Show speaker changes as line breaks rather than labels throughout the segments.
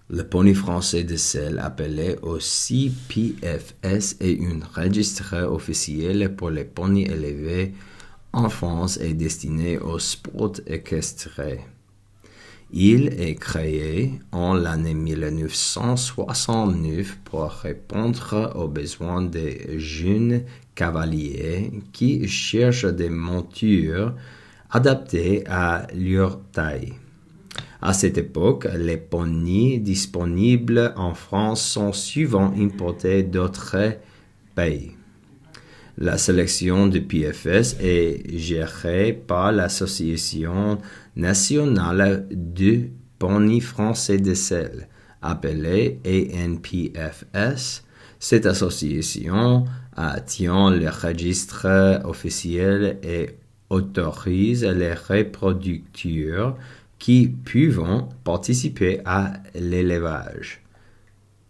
Le poney français de sel, appelé aussi PFS, est un registre officiel pour les poneys élevés en France et destiné au sport équestre. Il est créé en l'année 1969 pour répondre aux besoins des jeunes cavaliers qui cherchent des montures adaptées à leur taille. À cette époque, les poneys disponibles en France sont souvent importés d'autres pays. La sélection du PFS est gérée par l'Association nationale du poney français de sel, appelée ANPFS. Cette association tient le registre officiel et autorise les reproducteurs qui peuvent participer à l'élevage.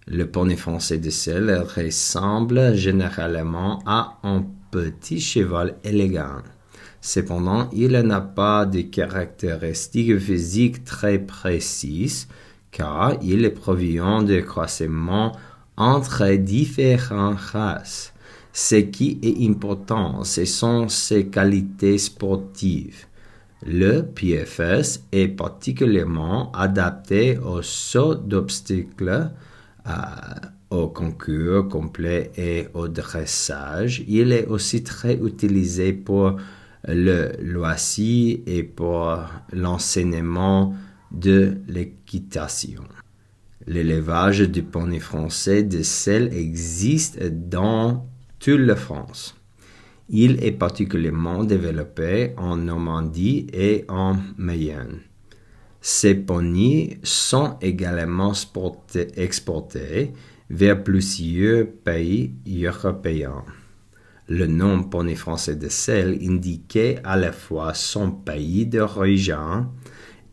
Le poney français de sel ressemble généralement à un petit cheval élégant. Cependant, il n'a pas de caractéristiques physiques très précises car il provient de croisement entre différentes races. Ce qui est important, ce sont ses qualités sportives. Le PFS est particulièrement adapté au saut d'obstacles, au concours complet et au dressage. Il est aussi très utilisé pour le loisir et pour l'enseignement de l'équitation. L'élevage du poney français de sel existe dans toute la France. Il est particulièrement développé en Normandie et en Mayenne. Ces poneys sont également exportés vers plusieurs pays européens. Le nom poney français de sel indiquait à la fois son pays d'origine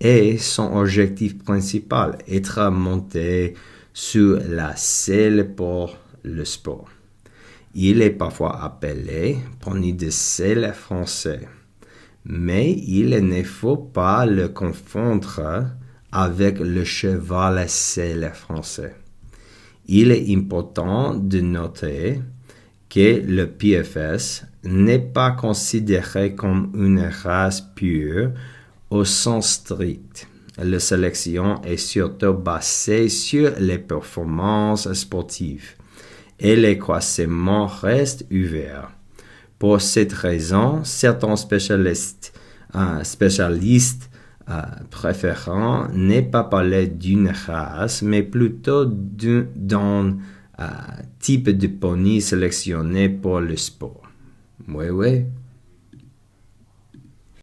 et son objectif principal, être monté sur la selle pour le sport. Il est parfois appelé poney de sel français, mais il ne faut pas le confondre avec le cheval à selle français. Il est important de noter que le PFS n'est pas considéré comme une race pure au sens strict. La sélection est surtout basée sur les performances sportives et les croisements restent ouverts. Pour cette raison, certains spécialistes préférant ne pas parler d'une race, mais plutôt d'un type de poney sélectionné pour le sport. Oui.